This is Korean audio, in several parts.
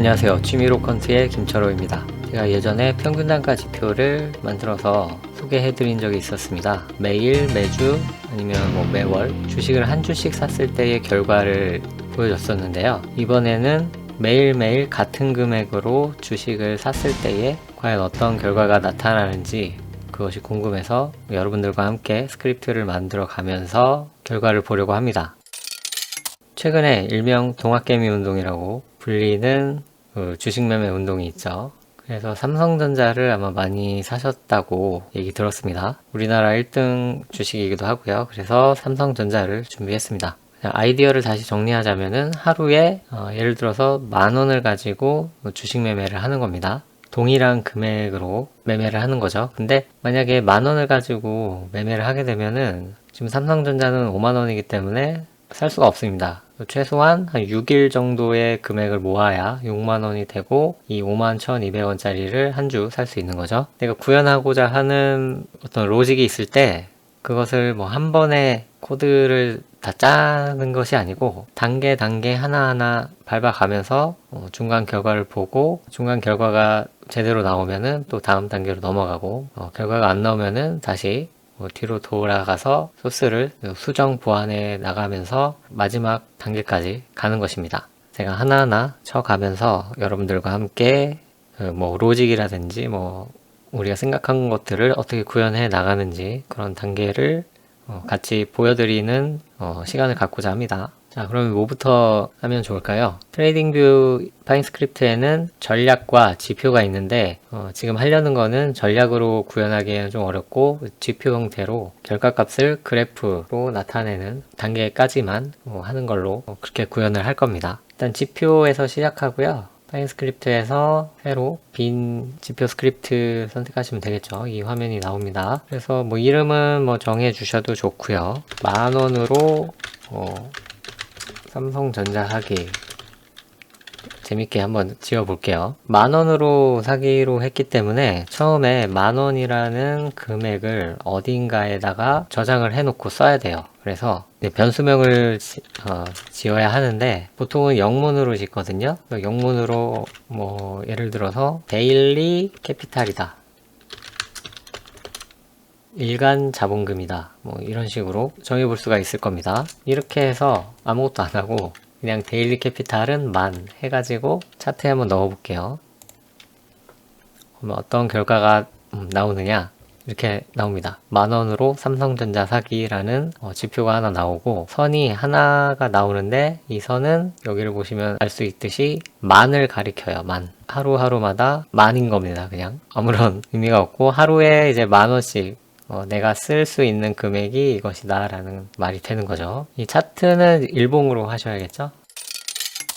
안녕하세요. 취미로컨트의 김철호입니다. 제가 예전에 평균 단가 지표를 만들어서 소개해드린 적이 있었습니다. 매일, 매주, 아니면 매월 주식을 한 주씩 샀을 때의 결과를 보여줬었는데요. 이번에는 매일매일 같은 금액으로 주식을 샀을 때에 과연 어떤 결과가 나타나는지 그것이 궁금해서 여러분들과 함께 스크립트를 만들어 가면서 결과를 보려고 합니다. 최근에 일명 동학개미 운동이라고 불리는 주식 매매 운동이 있죠. 그래서 삼성전자를 아마 많이 사셨다고 얘기 들었습니다. 우리나라 1등 주식이기도 하고요. 그래서 삼성전자를 준비했습니다. 아이디어를 다시 정리하자면은 하루에 예를 들어서 10,000원을 가지고 주식 매매를 하는 겁니다. 동일한 금액으로 매매를 하는 거죠. 근데 만약에 10,000원을 가지고 매매를 하게 되면은 지금 삼성전자는 50,000원이기 때문에 살 수가 없습니다. 최소한 한 6일 정도의 금액을 모아야 6만원이 되고 이 51,200원짜리를 한 주 살 수 있는 거죠. 내가 구현하고자 하는 어떤 로직이 있을 때 그것을 한 번에 코드를 다 짜는 것이 아니고 단계 하나하나 밟아가면서 중간 결과를 보고 중간 결과가 제대로 나오면은 또 다음 단계로 넘어가고 결과가 안 나오면은 다시 뒤로 돌아가서 소스를 수정 보완해 나가면서 마지막 단계까지 가는 것입니다. 제가 하나하나 쳐가면서 여러분들과 함께 로직이라든지 우리가 생각한 것들을 어떻게 구현해 나가는지 그런 단계를 같이 보여드리는 시간을 갖고자 합니다. 자, 그러면 뭐부터 하면 좋을까요? 트레이딩뷰 파인스크립트에는 전략과 지표가 있는데 지금 하려는 거는 전략으로 구현하기에는 좀 어렵고 지표 형태로 결과값을 그래프로 나타내는 단계까지만 하는 걸로 그렇게 구현을 할 겁니다. 일단 지표에서 시작하고요. 파인스크립트에서 새로 빈 지표 스크립트 선택하시면 되겠죠. 이 화면이 나옵니다. 그래서 이름은 정해 주셔도 좋고요. 10,000원으로 삼성전자 사기 재밌게 한번 지어볼게요. 10,000원으로 사기로 했기 때문에 처음에 10,000원이라는 금액을 어딘가에다가 저장을 해놓고 써야 돼요. 그래서 변수명을 지어야 하는데 보통은 영문으로 짓거든요. 영문으로 예를 들어서 데일리 캐피탈이다, 일간 자본금이다, 이런 식으로 정해볼 수가 있을 겁니다. 이렇게 해서 아무것도 안 하고 그냥 데일리 캐피탈은 10,000 해가지고 차트에 한번 넣어볼게요. 그러면 어떤 결과가 나오느냐, 이렇게 나옵니다. 10,000원으로 삼성전자 사기라는 지표가 하나 나오고 선이 하나가 나오는데 이 선은 여기를 보시면 알 수 있듯이 만을 가리켜요. 만. 하루하루마다 만인 겁니다. 그냥 아무런 의미가 없고 하루에 이제 10,000원씩 내가 쓸 수 있는 금액이 이것이다 라는 말이 되는 거죠. 이 차트는 일봉으로 하셔야겠죠.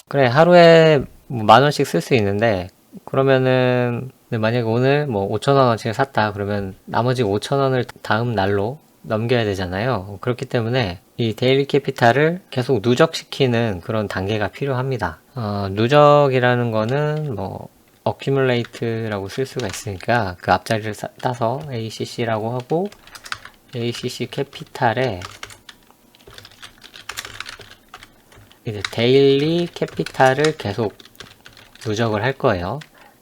그래, 하루에 10,000원씩 쓸 수 있는데 그러면은 만약에 오늘 5,000원어치를 샀다 그러면 나머지 5,000원을 다음 날로 넘겨야 되잖아요. 그렇기 때문에 이 데일리 캐피탈을 계속 누적시키는 그런 단계가 필요합니다. 누적이라는 거는 accumulate라고 쓸 수가 있으니까 그 앞자리를 따서 ACC라고 하고 ACC 캐피탈에 이제 데일리 캐피탈을 계속 누적을 할 거예요.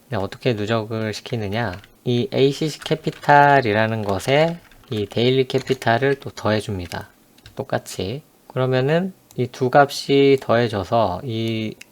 근데 어떻게 누적을 시키느냐, 이 ACC 캐피탈이라는 것에 이 데일리 캐피탈을 또 더해줍니다. 똑같이. 그러면은 이 두 값이 더해져서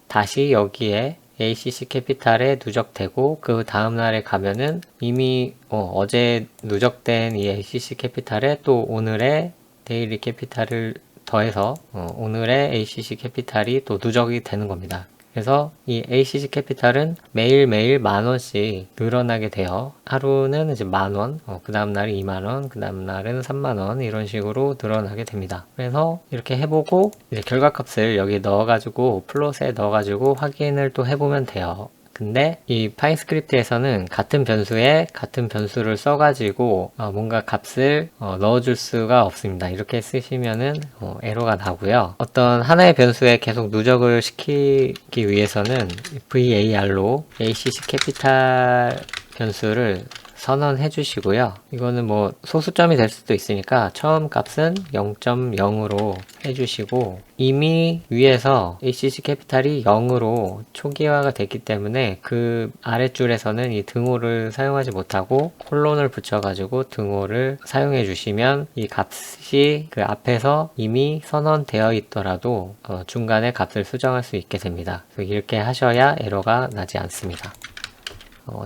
다시 여기에 ACC 캐피탈에 누적되고 그 다음날에 가면은 이미 어제 누적된 이 ACC 캐피탈에 또 오늘의 데일리 캐피탈을 더해서 오늘의 ACC 캐피탈이 또 누적이 되는 겁니다. 그래서 이 ACC 캐피탈은 매일매일 10,000원씩 늘어나게 돼요. 하루는 이제 10,000원, 그 다음날은 20,000원, 그 다음날은 30,000원 이런 식으로 늘어나게 됩니다. 그래서 이렇게 해보고 이제 결과값을 여기 넣어가지고 플롯에 넣어가지고 확인을 또 해보면 돼요. 근데 이 파인스크립트에서는 같은 변수에 같은 변수를 써가지고 뭔가 값을 넣어줄 수가 없습니다. 이렇게 쓰시면은 에러가 나고요. 어떤 하나의 변수에 계속 누적을 시키기 위해서는 VAR로 ACC 캐피탈 변수를 선언해 주시고요. 이거는 뭐 소수점이 될 수도 있으니까 처음 값은 0.0으로 해주시고, 이미 위에서 ACC 캐피탈이 0으로 초기화가 됐기 때문에 그 아랫줄에서는 이 등호를 사용하지 못하고 콜론을 붙여가지고 등호를 사용해 주시면 이 값이 그 앞에서 이미 선언되어 있더라도 중간에 값을 수정할 수 있게 됩니다. 이렇게 하셔야 에러가 나지 않습니다.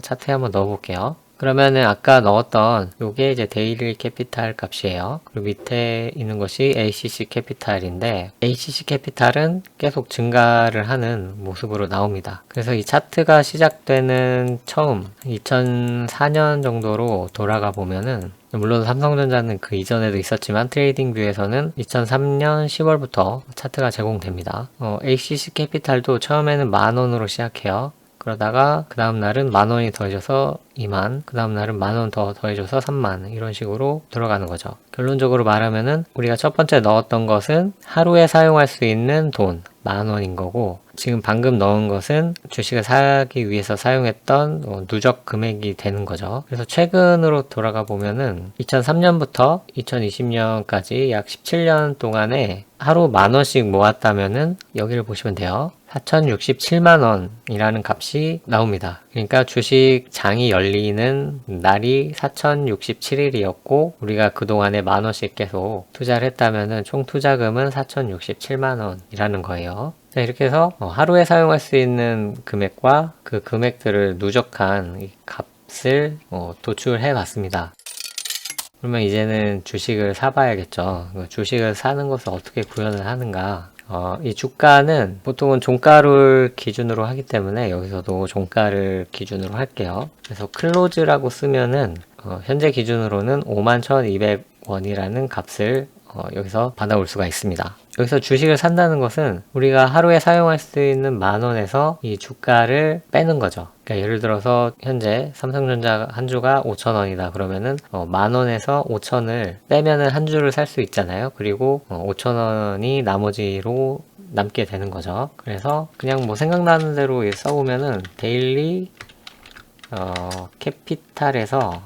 차트에 한번 넣어 볼게요. 그러면은 아까 넣었던 요게 이제 데일리 캐피탈 값이에요. 그리고 밑에 있는 것이 ACC 캐피탈인데, ACC 캐피탈은 계속 증가를 하는 모습으로 나옵니다. 그래서 이 차트가 시작되는 처음 2004년 정도로 돌아가 보면은, 물론 삼성전자는 그 이전에도 있었지만 트레이딩 뷰에서는 2003년 10월부터 차트가 제공됩니다. ACC 캐피탈도 처음에는 10,000원으로 시작해요. 그러다가 그 다음 날은 10,000원이 더해져서 2만, 그 다음 날은 10,000원 더 더해져서 3만, 이런 식으로 들어가는 거죠. 결론적으로 말하면은 우리가 첫 번째 넣었던 것은 하루에 사용할 수 있는 돈 10,000원인 거고, 지금 방금 넣은 것은 주식을 사기 위해서 사용했던 누적 금액이 되는 거죠. 그래서 최근으로 돌아가 보면은 2003년부터 2020년까지 약 17년 동안에 하루 10,000원씩 모았다면은 여기를 보시면 돼요. 4,067만원이라는 값이 나옵니다. 그러니까 주식 장이 열리는 날이 4,067일이었고 우리가 그동안에 10,000원씩 계속 투자를 했다면은 총 투자금은 4,067만원이라는 거예요. 자, 이렇게 해서 하루에 사용할 수 있는 금액과 그 금액들을 누적한 이 값을 도출해 봤습니다. 그러면 이제는 주식을 사봐야겠죠. 주식을 사는 것을 어떻게 구현을 하는가? 이 주가는 보통은 종가를 기준으로 하기 때문에 여기서도 종가를 기준으로 할게요. 그래서 클로즈라고 쓰면은 현재 기준으로는 51,200원이라는 값을 여기서 받아올 수가 있습니다. 여기서 주식을 산다는 것은 우리가 하루에 사용할 수 있는 10,000원에서 이 주가를 빼는 거죠. 그러니까 예를 들어서 현재 삼성전자 한 주가 5,000원이다 그러면은 10,000원에서 5,000을 빼면은 한 주를 살 수 있잖아요. 그리고 5,000원이 나머지로 남게 되는 거죠. 그래서 그냥 뭐 생각나는 대로 써보면은 데일리 캐피탈에서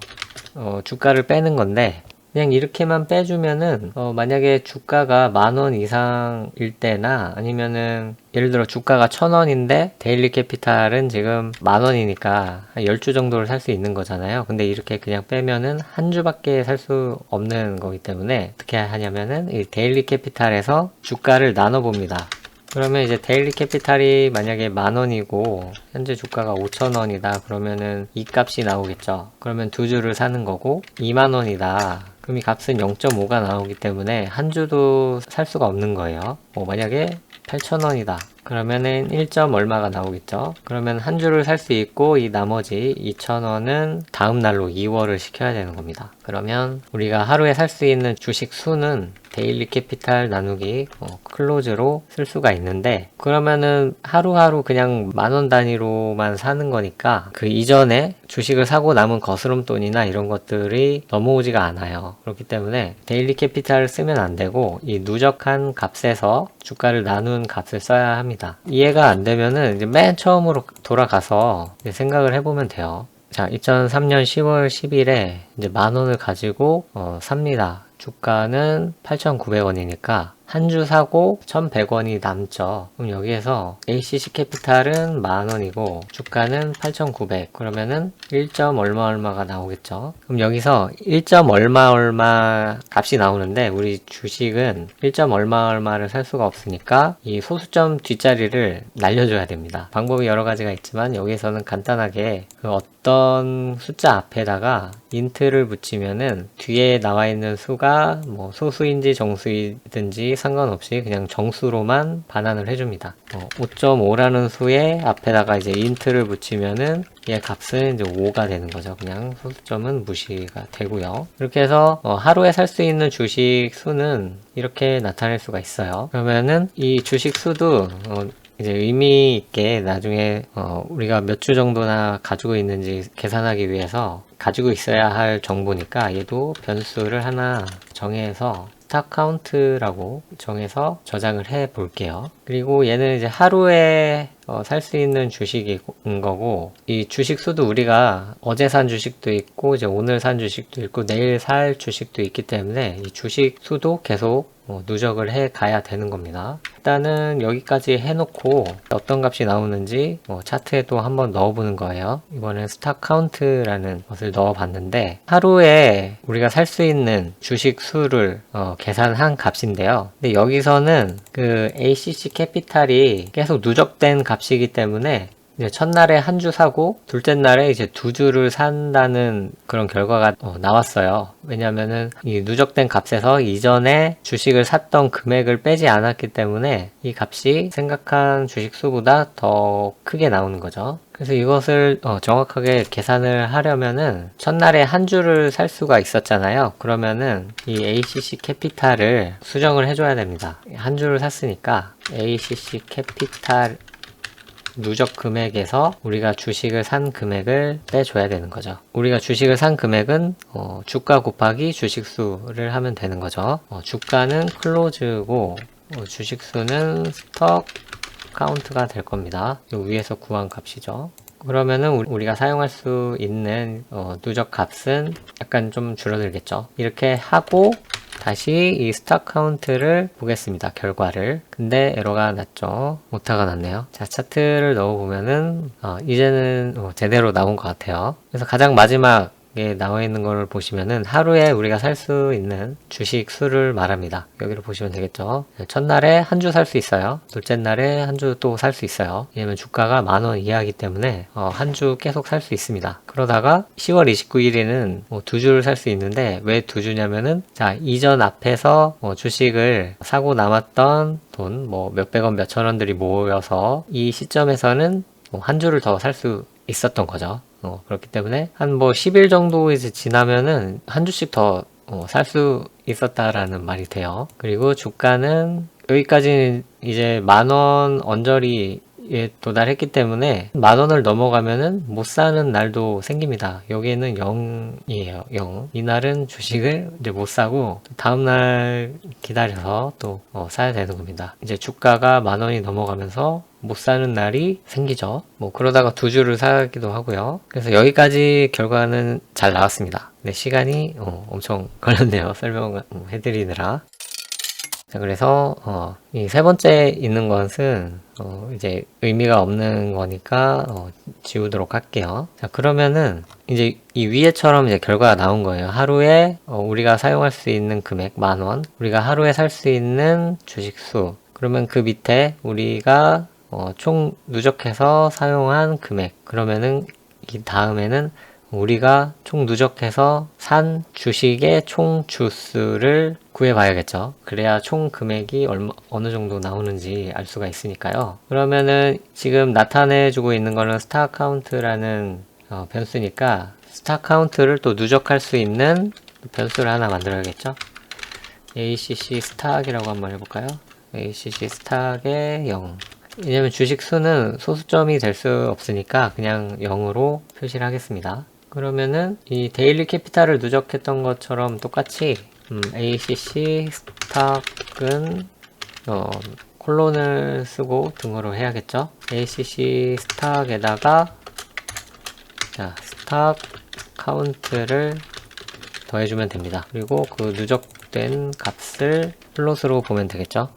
주가를 빼는 건데, 그냥 이렇게만 빼주면은 만약에 주가가 10,000원 이상일 때나 아니면은 예를 들어 주가가 1,000원인데 데일리 캐피탈은 지금 10,000원이니까 한 10주 정도를 살 수 있는 거잖아요. 근데 이렇게 그냥 빼면은 한 주밖에 살 수 없는 거기 때문에 어떻게 하냐면은 이 데일리 캐피탈에서 주가를 나눠 봅니다. 그러면 이제 데일리 캐피탈이 만약에 10,000원이고 현재 주가가 5,000원이다 그러면은 이 값이 나오겠죠. 그러면 두 주를 사는 거고, 20,000원이다 그럼 이 값은 0.5가 나오기 때문에 한 주도 살 수가 없는 거예요. 만약에 8,000원이다 그러면은 1. 얼마가 나오겠죠. 그러면 한 주를 살 수 있고 이 나머지 2,000원은 다음 날로 이월을 시켜야 되는 겁니다. 그러면 우리가 하루에 살 수 있는 주식 수는 데일리 캐피탈 나누기 클로즈로 쓸 수가 있는데, 그러면은 하루하루 그냥 10,000원 단위로만 사는 거니까 그 이전에 주식을 사고 남은 거스름돈이나 이런 것들이 넘어오지가 않아요. 그렇기 때문에 데일리 캐피탈을 쓰면 안 되고 이 누적한 값에서 주가를 나눈 값을 써야 합니다. 이해가 안 되면은 이제 맨 처음으로 돌아가서 생각을 해보면 돼요. 자, 2003년 10월 10일에 이제 10,000원을 가지고 삽니다. 주가는 8,900원이니까 한 주 사고 1,100원이 남죠. 그럼 여기에서 ACC 캐피탈은 10,000원이고 주가는 8,900. 그러면은 1. 얼마가 나오겠죠. 그럼 여기서 1. 얼마 값이 나오는데 우리 주식은 1. 얼마를 살 수가 없으니까 이 소수점 뒷자리를 날려줘야 됩니다. 방법이 여러 가지가 있지만 여기에서는 간단하게 그 어떤 숫자 앞에다가 인트를 붙이면은 뒤에 나와 있는 수가 뭐 소수인지 정수이든지 상관없이 그냥 정수로만 반환을 해줍니다. 5.5라는 수의 앞에다가 이제 인트를 붙이면은 얘 값은 이제 5가 되는 거죠. 그냥 소수점은 무시가 되고요. 이렇게 해서 하루에 살 수 있는 주식 수는 이렇게 나타낼 수가 있어요. 그러면은 이 주식 수도 이제 의미 있게 나중에 우리가 몇 주 정도나 가지고 있는지 계산하기 위해서 가지고 있어야 할 정보니까 얘도 변수를 하나 정해서 스탁 카운트라고 정해서 저장을 해 볼게요. 그리고 얘는 이제 하루에 살 수 있는 주식인 거고, 이 주식 수도 우리가 어제 산 주식도 있고, 이제 오늘 산 주식도 있고, 내일 살 주식도 있기 때문에 이 주식 수도 계속 누적을 해 가야 되는 겁니다. 일단은 여기까지 해놓고 어떤 값이 나오는지 차트에도 한번 넣어보는 거예요. 이번엔 스탁 카운트라는 것을 넣어봤는데, 하루에 우리가 살 수 있는 주식 수를 계산한 값인데요. 근데 여기서는 그 ACC 캐피탈이 계속 누적된 값이기 때문에 이제 첫날에 한 주 사고 둘째 날에 이제 두 주를 산다는 그런 결과가 나왔어요. 왜냐면은 이 누적된 값에서 이전에 주식을 샀던 금액을 빼지 않았기 때문에 이 값이 생각한 주식 수보다 더 크게 나오는 거죠. 그래서 이것을 정확하게 계산을 하려면은 첫날에 한 주를 살 수가 있었잖아요. 그러면은 이 ACC 캐피탈을 수정을 해줘야 됩니다. 한 주를 샀으니까 ACC 캐피탈 누적 금액에서 우리가 주식을 산 금액을 빼줘야 되는 거죠. 우리가 주식을 산 금액은 주가 곱하기 주식수를 하면 되는 거죠. 주가는 클로즈고 주식수는 스톡 카운트가 될 겁니다. 요 위에서 구한 값이죠. 그러면은 우리가 사용할 수 있는 누적 값은 약간 좀 줄어들겠죠. 이렇게 하고 다시 이 스탁 카운트를 보겠습니다. 결과를. 근데 에러가 났죠. 오타가 났네요. 자, 차트를 넣어보면은 이제는 제대로 나온 것 같아요. 그래서 가장 마지막에 나와 있는 걸 보시면은 하루에 우리가 살 수 있는 주식 수를 말합니다. 여기를 보시면 되겠죠. 첫날에 한 주 살 수 있어요. 둘째 날에 한 주 또 살 수 있어요. 왜냐면 주가가 10,000원 이하이기 때문에 한 주 계속 살 수 있습니다. 그러다가 10월 29일에는 두 주를 살 수 있는데 왜 두 주냐면은 자, 이전 앞에서 주식을 사고 남았던 돈 몇백 원, 몇천 원들이 모여서 이 시점에서는 한 주를 더 살 수 있었던 거죠. 그렇기 때문에 한 10일 정도 이제 지나면은 한 주씩 더 살 수 있었다라는 말이 돼요. 그리고 주가는 여기까지는 이제 10,000원 언저리에 도달했기 때문에 10,000원을 넘어가면은 못 사는 날도 생깁니다. 여기에는 0이에요. 0. 이날은 주식을 이제 못 사고 다음날 기다려서 또 사야 되는 겁니다. 이제 주가가 10,000원이 넘어가면서 못 사는 날이 생기죠. 그러다가 두 주를 사기도 하고요. 그래서 여기까지 결과는 잘 나왔습니다. 근데 시간이 엄청 걸렸네요. 설명해드리느라. 자, 그래서 이 세 번째 있는 것은 이제 의미가 없는 거니까 지우도록 할게요. 자, 그러면은 이제 이 위에처럼 이제 결과가 나온 거예요. 하루에 우리가 사용할 수 있는 금액 10,000원, 우리가 하루에 살 수 있는 주식수. 그러면 그 밑에 우리가 총 누적해서 사용한 금액. 그러면은 이 다음에는 우리가 총 누적해서 산 주식의 총 주수를 구해봐야겠죠. 그래야 총 금액이 어느 정도 나오는지 알 수가 있으니까요. 그러면은 지금 나타내주고 있는 거는 스탁 카운트라는 변수니까 스탁 카운트를 또 누적할 수 있는 변수를 하나 만들어야겠죠. ACC 스탁이라고 한번 해볼까요? ACC 스탁의 0. 왜냐면 주식 수는 소수점이 될 수 없으니까 그냥 0으로 표시를 하겠습니다. 그러면은 이 데일리 캐피탈을 누적했던 것처럼 똑같이 ACC 스탁은 콜론을 쓰고 등호로 해야겠죠. ACC 스탁에다가 자, 스탁 카운트를 더해주면 됩니다. 그리고 그 누적된 값을 플롯으로 보면 되겠죠.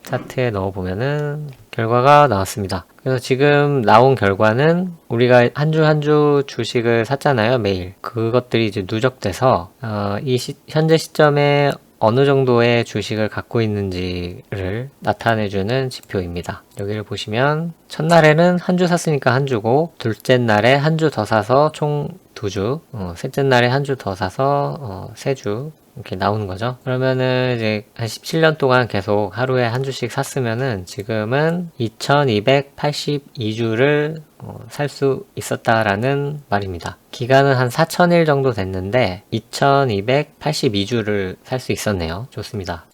차트에 넣어보면은 결과가 나왔습니다. 그래서 지금 나온 결과는 우리가 한 주 한 주 주식을 샀잖아요, 매일. 그것들이 이제 누적돼서 현재 시점에 어느 정도의 주식을 갖고 있는지를 나타내주는 지표입니다. 여기를 보시면 첫날에는 한 주 샀으니까 한 주고, 둘째 날에 한 주 더 사서 총 두 주, 셋째 날에 한 주 더 사서 세 주, 이렇게 나오는 거죠. 그러면은 이제 한 17년 동안 계속 하루에 한 주씩 샀으면은 지금은 2282주를 살 수 있었다라는 말입니다. 기간은 한 4000일 정도 됐는데 2282주를 살 수 있었네요. 좋습니다.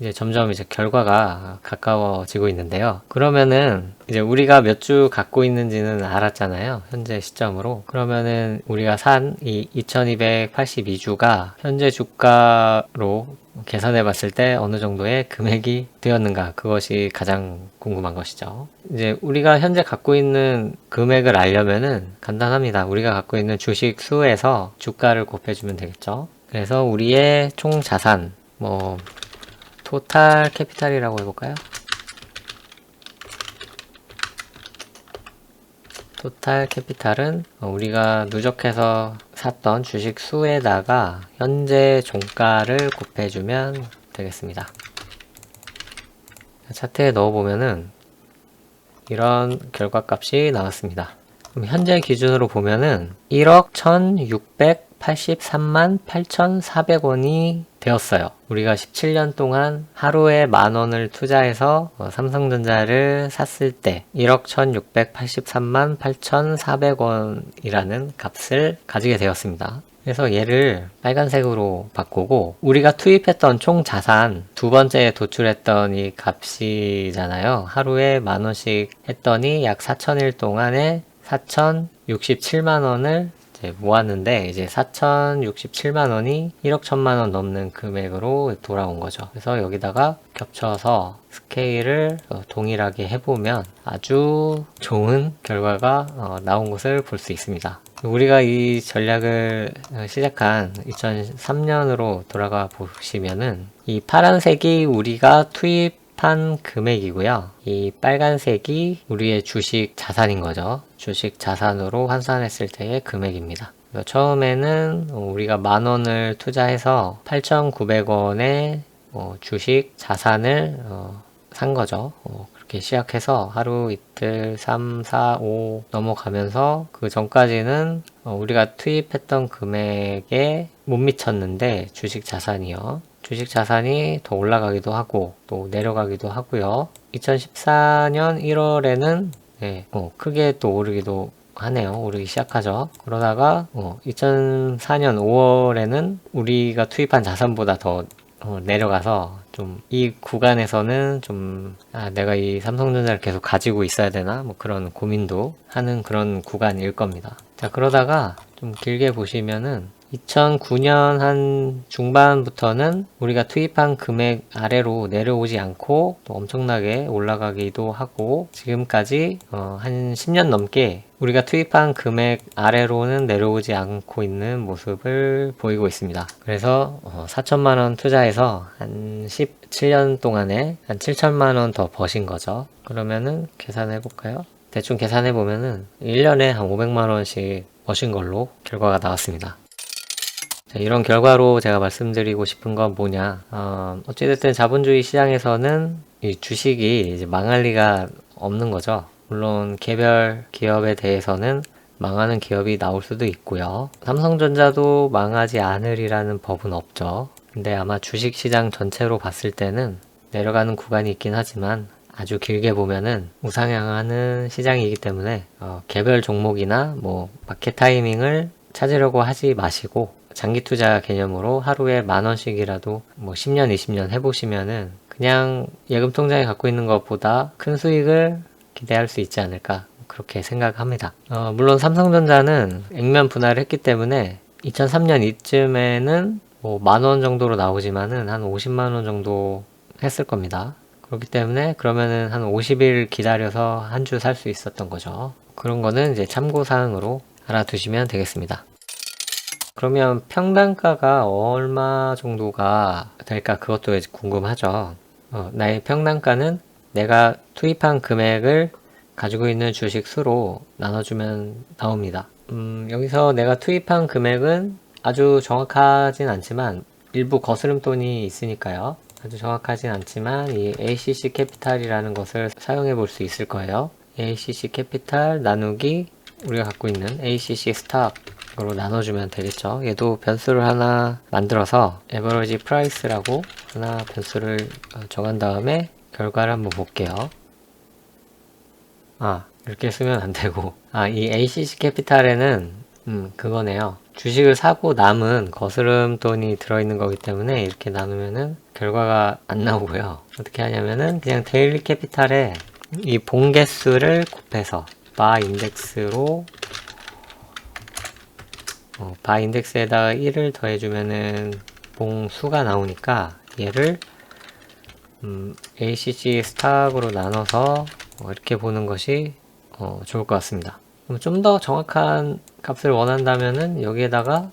이제 점점 이제 결과가 가까워지고 있는데요. 그러면은 이제 우리가 몇 주 갖고 있는지는 알았잖아요. 현재 시점으로. 그러면은 우리가 산 이 2282주가 현재 주가로 계산해 봤을 때 어느 정도의 금액이 되었는가, 그것이 가장 궁금한 것이죠. 이제 우리가 현재 갖고 있는 금액을 알려면은 간단합니다. 우리가 갖고 있는 주식 수에서 주가를 곱해주면 되겠죠. 그래서 우리의 총 자산, 토탈 캐피탈이라고 해볼까요? 토탈 캐피탈은 우리가 누적해서 샀던 주식 수에다가 현재 종가를 곱해주면 되겠습니다. 차트에 넣어보면은 이런 결과값이 나왔습니다. 그럼 현재 기준으로 보면은 1억 1683만 8400원이 되었어요. 우리가 17년 동안 하루에 만원을 투자해서 삼성전자를 샀을 때 1억 1683만 8400원이라는 값을 가지게 되었습니다. 그래서 얘를 빨간색으로 바꾸고 우리가 투입했던 총 자산 두 번째에 도출했던 이 값이잖아요. 하루에 만원씩 했더니 약 4000일 동안에 4067만원을 모았는데 이제 4067만원이 1억 1000만원 넘는 금액으로 돌아온 거죠. 그래서 여기다가 겹쳐서 스케일을 동일하게 해보면 아주 좋은 결과가 나온 것을 볼 수 있습니다. 우리가 이 전략을 시작한 2003년으로 돌아가 보시면은 이 파란색이 우리가 투입한 금액이고요. 이 빨간색이 우리의 주식 자산인 거죠. 주식 자산으로 환산했을 때의 금액입니다. 처음에는 우리가 만원을 투자해서 8,900원의 주식 자산을 산 거죠. 그렇게 시작해서 하루 이틀 3, 4, 5 넘어가면서 그 전까지는 우리가 투입했던 금액에 못 미쳤는데 주식 자산이요. 주식 자산이 더 올라가기도 하고 또 내려가기도 하고요. 2014년 1월에는 크게 또 오르기도 하네요. 오르기 시작하죠. 그러다가 2004년 5월에는 우리가 투입한 자산보다 더 내려가서 좀 이 구간에서는 좀 내가 이 삼성전자를 계속 가지고 있어야 되나 뭐 그런 고민도 하는 그런 구간일 겁니다. 자, 그러다가 좀 길게 보시면은 2009년 한 중반부터는 우리가 투입한 금액 아래로 내려오지 않고 또 엄청나게 올라가기도 하고 지금까지 한 10년 넘게 우리가 투입한 금액 아래로는 내려오지 않고 있는 모습을 보이고 있습니다. 그래서 4천만원 투자해서 한 17년 동안에 한 7천만원 더 버신 거죠. 그러면은 계산해 볼까요? 대충 계산해 보면은 1년에 한 500만원씩 버신 걸로 결과가 나왔습니다. 이런 결과로 제가 말씀드리고 싶은 건 뭐냐, 어찌됐든 자본주의 시장에서는 이 주식이 이제 망할 리가 없는 거죠. 물론 개별 기업에 대해서는 망하는 기업이 나올 수도 있고요. 삼성전자도 망하지 않으리라는 법은 없죠. 근데 아마 주식시장 전체로 봤을 때는 내려가는 구간이 있긴 하지만 아주 길게 보면은 우상향하는 시장이기 때문에 개별 종목이나 마켓 타이밍을 찾으려고 하지 마시고 장기 투자 개념으로 하루에 만원씩이라도 10년, 20년 해보시면은 그냥 예금 통장에 갖고 있는 것보다 큰 수익을 기대할 수 있지 않을까 그렇게 생각합니다. 물론 삼성전자는 액면 분할을 했기 때문에 2003년 이쯤에는 만원 정도로 나오지만은 한 50만원 정도 했을 겁니다. 그렇기 때문에 그러면은 한 50일 기다려서 한 주 살 수 있었던 거죠. 그런 거는 이제 참고사항으로 알아두시면 되겠습니다. 그러면 평단가가 얼마 정도가 될까 그것도 궁금하죠. 나의 평단가는 내가 투입한 금액을 가지고 있는 주식 수로 나눠주면 나옵니다. 여기서 내가 투입한 금액은 아주 정확하진 않지만 일부 거스름돈이 있으니까요. 아주 정확하진 않지만 이 ACC 캐피탈이라는 것을 사용해 볼 수 있을 거예요. ACC 캐피탈 나누기 우리가 갖고 있는 ACC 스탁으로 나눠주면 되겠죠. 얘도 변수를 하나 만들어서 에버리지 프라이스라고 하나 변수를 정한 다음에 결과를 한번 볼게요. 이렇게 쓰면 안 되고 이 ACC 캐피탈에는 그거네요. 주식을 사고 남은 거스름 돈이 들어있는 거기 때문에 이렇게 나누면은 결과가 안 나오고요. 어떻게 하냐면은 그냥 데일리 캐피탈에 이 봉개수를 곱해서 바 인덱스로 바 인덱스에다가 1을 더해주면은 봉수가 나오니까 얘를 ACG 스탁으로 나눠서 이렇게 보는 것이 좋을 것 같습니다. 좀 더 정확한 값을 원한다면은 여기에다가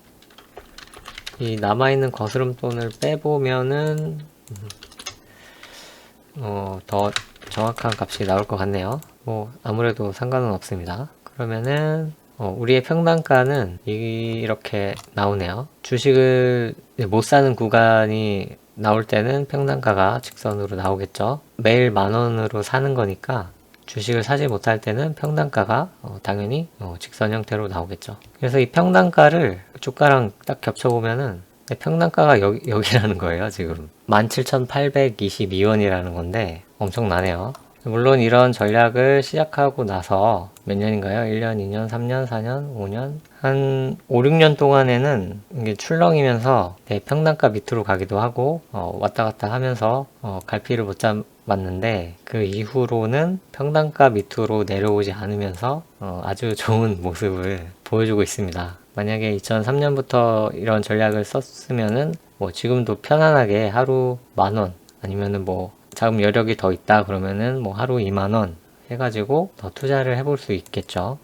이 남아있는 거스름돈을 빼보면은 더 정확한 값이 나올 것 같네요. 뭐 아무래도 상관은 없습니다. 그러면은 우리의 평단가는 이렇게 나오네요. 주식을 못 사는 구간이 나올 때는 평단가가 직선으로 나오겠죠. 매일 10,000원으로 사는 거니까 주식을 사지 못할 때는 평단가가 당연히 직선 형태로 나오겠죠. 그래서 이 평단가를 주가랑 딱 겹쳐보면은 평단가가 여기라는 거예요. 지금 17,822원이라는 건데 엄청나네요. 물론 이런 전략을 시작하고 나서 몇 년인가요? 1년, 2년, 3년, 4년, 5년? 한 5, 6년 동안에는 이게 출렁이면서 평단가 밑으로 가기도 하고 왔다 갔다 하면서 갈피를 못 잡았는데 그 이후로는 평단가 밑으로 내려오지 않으면서 아주 좋은 모습을 보여주고 있습니다. 만약에 2003년부터 이런 전략을 썼으면은 뭐 지금도 편안하게 하루 10,000원 아니면은 뭐 자금 여력이 더 있다 그러면은 뭐 하루 20,000원 해가지고 더 투자를 해볼 수 있겠죠.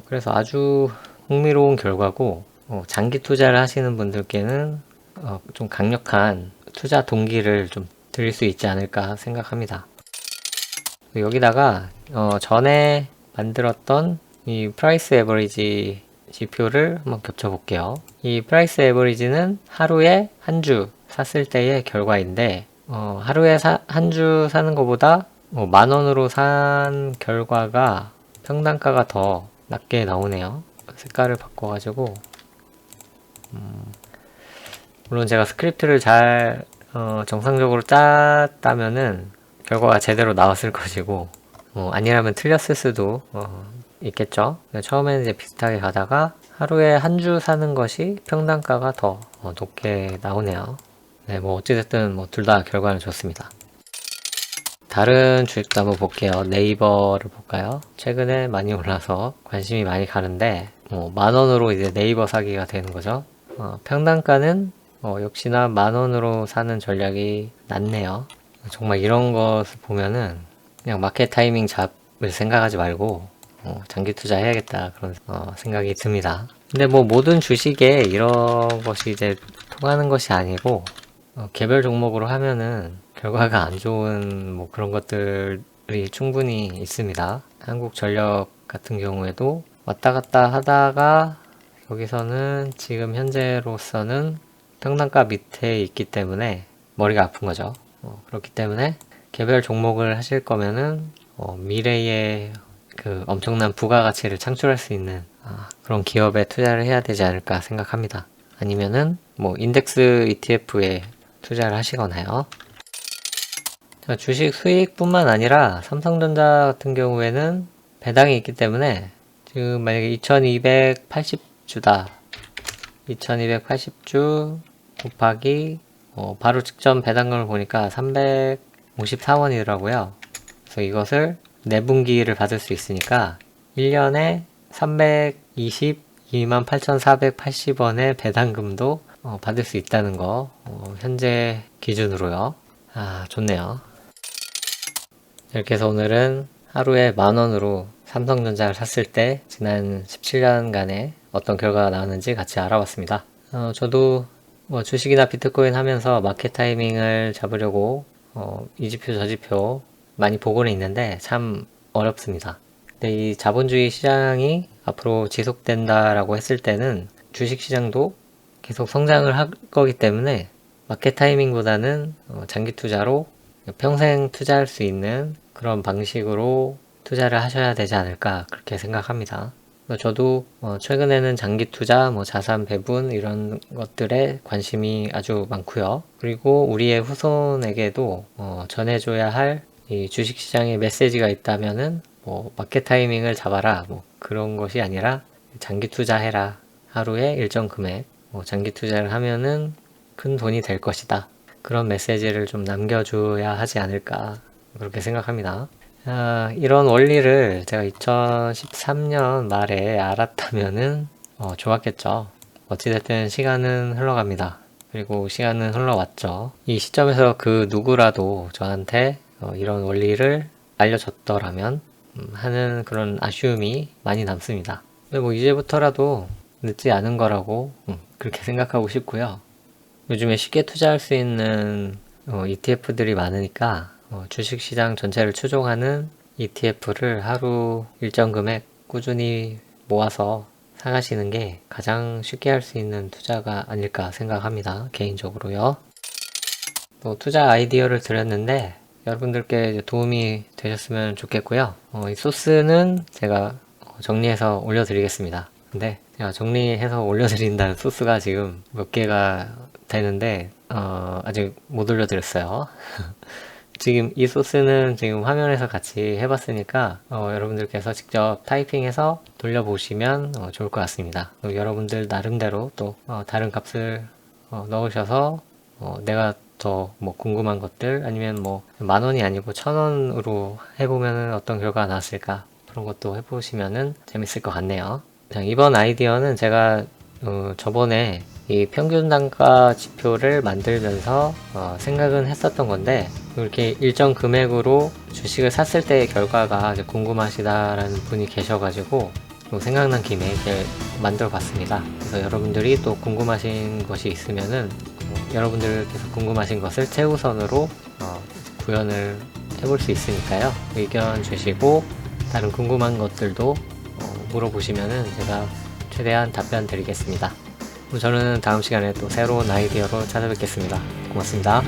그래서 아주 흥미로운 결과고 장기 투자를 하시는 분들께는 좀 강력한 투자 동기를 좀 드릴 수 있지 않을까 생각합니다. 여기다가 전에 만들었던 이 프라이스 에버리지 지표를 한번 겹쳐 볼게요. 이 프라이스 에버리지는 하루에 한 주 샀을 때의 결과인데 하루에 한 주 사는 것보다 10,000원으로 산 결과가 평단가가 더 낮게 나오네요. 색깔을 바꿔가지고 물론 제가 스크립트를 잘 정상적으로 짰다면은 결과가 제대로 나왔을 것이고 아니라면 틀렸을 수도 있겠죠. 처음에는 이제 비슷하게 가다가 하루에 한 주 사는 것이 평단가가 더 높게 나오네요. 네, 뭐 어찌됐든 뭐 둘 다 결과는 좋습니다. 다른 주식도 한번 볼게요. 네이버를 볼까요? 최근에 많이 올라서 관심이 많이 가는데 10,000원으로 이제 네이버 사기가 되는 거죠. 평단가는 역시나 10,000원으로 사는 전략이 낫네요. 정말 이런 것을 보면은 그냥 마켓 타이밍 잡을 생각하지 말고 장기 투자해야겠다 그런 생각이 듭니다. 근데 뭐 모든 주식에 이런 것이 이제 통하는 것이 아니고 개별 종목으로 하면은 결과가 안 좋은 뭐 그런 것들이 충분히 있습니다. 한국전력 같은 경우에도 왔다 갔다 하다가 여기서는 지금 현재로서는 평단가 밑에 있기 때문에 머리가 아픈 거죠. 그렇기 때문에 개별 종목을 하실 거면은 미래에 그 엄청난 부가가치를 창출할 수 있는 그런 기업에 투자를 해야 되지 않을까 생각합니다. 아니면은 뭐 인덱스 ETF에 투자를 하시거나요. 주식 수익뿐만 아니라 삼성전자 같은 경우에는 배당이 있기 때문에 지금 만약에 2280주다 2280주 곱하기 바로 직전 배당금을 보니까 354원이더라고요. 그래서 이것을 4분기를 받을 수 있으니까 1년에 322만8,480원의 배당금도 받을 수 있다는 거 현재 기준으로요. 좋네요. 이렇게 해서 오늘은 하루에 10,000원으로 삼성전자를 샀을 때 지난 17년간의 어떤 결과가 나왔는지 같이 알아봤습니다. 저도 뭐 주식이나 비트코인 하면서 마켓 타이밍을 잡으려고 이 지표 저 지표 많이 보고는 있는데 참 어렵습니다. 근데 이 자본주의 시장이 앞으로 지속된다라고 했을 때는 주식시장도 계속 성장을 할 거기 때문에 마켓 타이밍보다는 장기 투자로 평생 투자할 수 있는 그런 방식으로 투자를 하셔야 되지 않을까 그렇게 생각합니다. 저도 최근에는 장기 투자, 자산 배분 이런 것들에 관심이 아주 많고요. 그리고 우리의 후손에게도 전해줘야 할 이 주식시장의 메시지가 있다면은 마켓 타이밍을 잡아라 그런 것이 아니라 장기 투자해라. 하루에 일정 금액 장기 투자를 하면은 큰 돈이 될 것이다. 그런 메시지를 좀 남겨줘야 하지 않을까 그렇게 생각합니다. 이런 원리를 제가 2013년 말에 알았다면은 좋았겠죠. 어찌됐든 시간은 흘러갑니다. 그리고 시간은 흘러왔죠. 이 시점에서 그 누구라도 저한테 이런 원리를 알려줬더라면 하는 그런 아쉬움이 많이 남습니다. 근데 뭐 이제부터라도 늦지 않은 거라고 그렇게 생각하고 싶고요. 요즘에 쉽게 투자할 수 있는 ETF들이 많으니까 주식시장 전체를 추종하는 ETF를 하루 일정 금액 꾸준히 모아서 사가시는 게 가장 쉽게 할 수 있는 투자가 아닐까 생각합니다. 개인적으로요. 또 투자 아이디어를 드렸는데 여러분들께 이제 도움이 되셨으면 좋겠고요. 이 소스는 제가 정리해서 올려드리겠습니다. 근데 제가 정리해서 올려드린다는 소스가 지금 몇 개가 되는데 아직 못 올려드렸어요. 지금 이 소스는 지금 화면에서 같이 해봤으니까 여러분들께서 직접 타이핑해서 돌려보시면 좋을 것 같습니다. 여러분들 나름대로 또 다른 값을 넣으셔서 내가 더 뭐 궁금한 것들 아니면 뭐 10,000원이 아니고 1,000원으로 해보면 어떤 결과가 나왔을까 그런 것도 해보시면 재밌을 것 같네요. 자, 이번 아이디어는 제가 저번에 이 평균 단가 지표를 만들면서 생각은 했었던 건데 이렇게 일정 금액으로 주식을 샀을 때의 결과가 궁금하시다라는 분이 계셔가지고 생각난 김에 이렇게 만들어 봤습니다. 그래서 여러분들이 또 궁금하신 것이 있으면은 여러분들께서 궁금하신 것을 최우선으로 구현을 해볼 수 있으니까요. 의견 주시고 다른 궁금한 것들도 물어보시면은 제가 최대한 답변 드리겠습니다. 저는 다음 시간에 또 새로운 아이디어로 찾아뵙겠습니다. 고맙습니다.